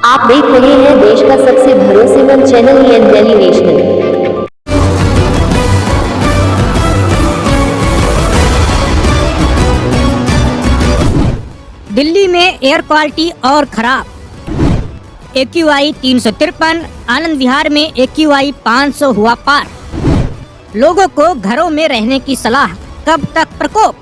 आप देख रहे हैं देश का सबसे भरोसेमंद चैनल दिल्ली नेशनल। दिल्ली में एयर क्वालिटी और खराब। AQI 353, आनंद विहार में AQI 500 हुआ पार। लोगों को घरों में रहने की सलाह, कब तक प्रकोप।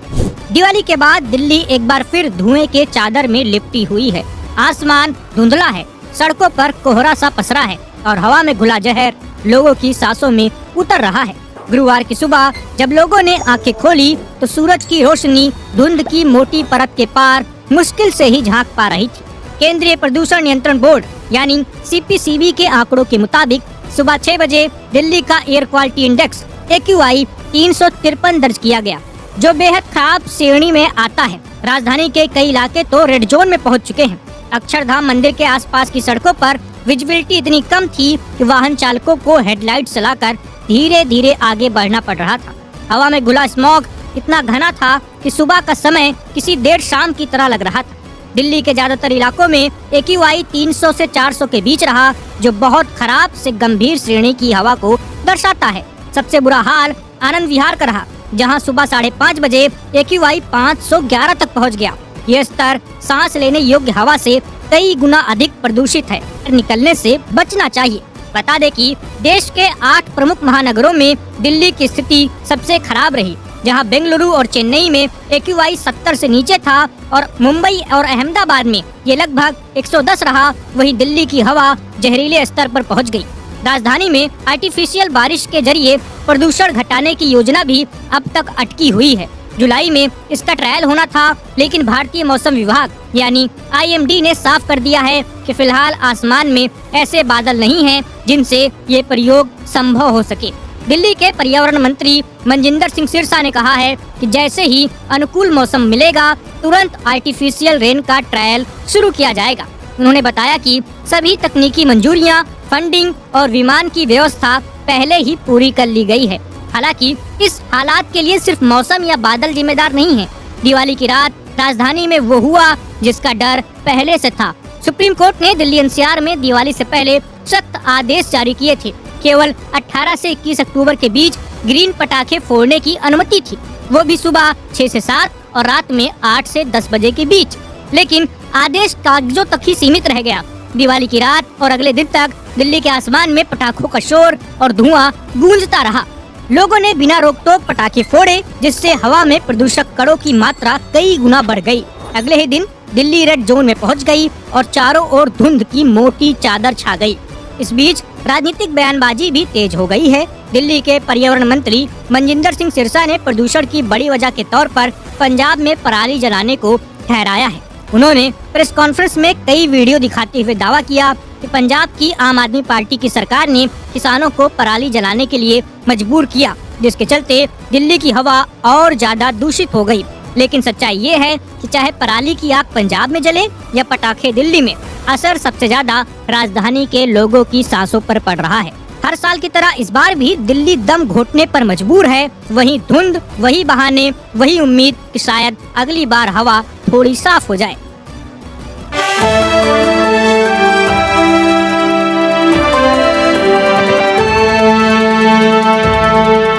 दिवाली के बाद दिल्ली एक बार फिर धुएं के चादर में लिपटी हुई है। आसमान धुंधला है, सड़कों पर कोहरा सा पसरा है और हवा में घुला जहर लोगों की सांसों में उतर रहा है। गुरुवार की सुबह जब लोगों ने आंखें खोली तो सूरज की रोशनी धुंध की मोटी परत के पार मुश्किल से ही झांक पा रही थी। केंद्रीय प्रदूषण नियंत्रण बोर्ड यानी CPCB के आंकड़ों के मुताबिक सुबह 6 बजे दिल्ली का एयर क्वालिटी इंडेक्स AQI 353 दर्ज किया गया, जो बेहद खराब श्रेणी में आता है। राजधानी के कई इलाके तो रेड जोन में पहुंच चुके हैं। अक्षरधाम मंदिर के आसपास की सड़कों पर विजिबिलिटी इतनी कम थी कि वाहन चालकों को हेडलाइट चलाकर धीरे धीरे आगे बढ़ना पड़ रहा था। हवा में घुला स्मॉग इतना घना था कि सुबह का समय किसी देर शाम की तरह लग रहा था। दिल्ली के ज्यादातर इलाकों में AQI 300 से 400 के बीच रहा, जो बहुत खराब से गंभीर श्रेणी की हवा को दर्शाता है। सबसे बुरा हाल आनंद विहार का रहा, जहां सुबह 5:30 बजे AQI 511 तक पहुंच गया। यह स्तर सांस लेने योग्य हवा से कई गुना अधिक प्रदूषित है। निकलने से बचना चाहिए। बता दें कि देश के 8 प्रमुख महानगरों में दिल्ली की स्थिति सबसे खराब रही, जहां बेंगलुरु और चेन्नई में AQI 70 से नीचे था और मुंबई और अहमदाबाद में ये लगभग 110 रहा। वहीं दिल्ली की हवा जहरीले स्तर पर पहुंच गई। राजधानी में आर्टिफिशियल बारिश के जरिए प्रदूषण घटाने की योजना भी अब तक अटकी हुई है। जुलाई में इसका ट्रायल होना था, लेकिन भारतीय मौसम विभाग यानी IMD ने साफ कर दिया है कि फिलहाल आसमान में ऐसे बादल नहीं हैं जिनसे ये प्रयोग संभव हो सके। दिल्ली के पर्यावरण मंत्री मनजिंदर सिंह सिरसा ने कहा है कि जैसे ही अनुकूल मौसम मिलेगा तुरंत आर्टिफिशियल रेन का ट्रायल शुरू किया जाएगा। उन्होंने बताया कि सभी तकनीकी मंजूरियां, फंडिंग और विमान की व्यवस्था पहले ही पूरी कर ली गई है। हालांकि इस हालात के लिए सिर्फ मौसम या बादल जिम्मेदार नहीं है। दिवाली की रात राजधानी में वो हुआ जिसका डर पहले से था। सुप्रीम कोर्ट ने दिल्ली NCR में दिवाली से पहले सख्त आदेश जारी किए थे। केवल 18 से 21 अक्टूबर के बीच ग्रीन पटाखे फोड़ने की अनुमति थी, वो भी सुबह 6 से 7 और रात में 8 से 10 बजे के बीच। लेकिन आदेश कागजों तक ही सीमित रह गया। दिवाली की रात और अगले दिन तक दिल्ली के आसमान में पटाखों का शोर और धुआं गूंजता रहा। लोगों ने बिना रोक टोक पटाखे फोड़े, जिससे हवा में प्रदूषक कणों की मात्रा कई गुना बढ़ गई। अगले ही दिन दिल्ली रेड जोन में पहुंच गई और चारों ओर धुंध की मोटी चादर छा गई। इस बीच राजनीतिक बयानबाजी भी तेज हो गई है। दिल्ली के पर्यावरण मंत्री मनजिंदर सिंह सिरसा ने प्रदूषण की बड़ी वजह के तौर पर पंजाब में पराली जलाने को ठहराया है। उन्होंने प्रेस कॉन्फ्रेंस में कई वीडियो दिखाते हुए दावा किया कि पंजाब की आम आदमी पार्टी की सरकार ने किसानों को पराली जलाने के लिए मजबूर किया, जिसके चलते दिल्ली की हवा और ज्यादा दूषित हो गई। लेकिन सच्चाई ये है कि चाहे पराली की आग पंजाब में जले या पटाखे दिल्ली में, असर सबसे ज्यादा राजधानी के लोगों की सांसों पर पड़ रहा है। हर साल की तरह इस बार भी दिल्ली दम घोटने पर मजबूर है। वही धुंध, वही बहाने, वही उम्मीद कि शायद अगली बार हवा थोड़ी साफ हो जाए।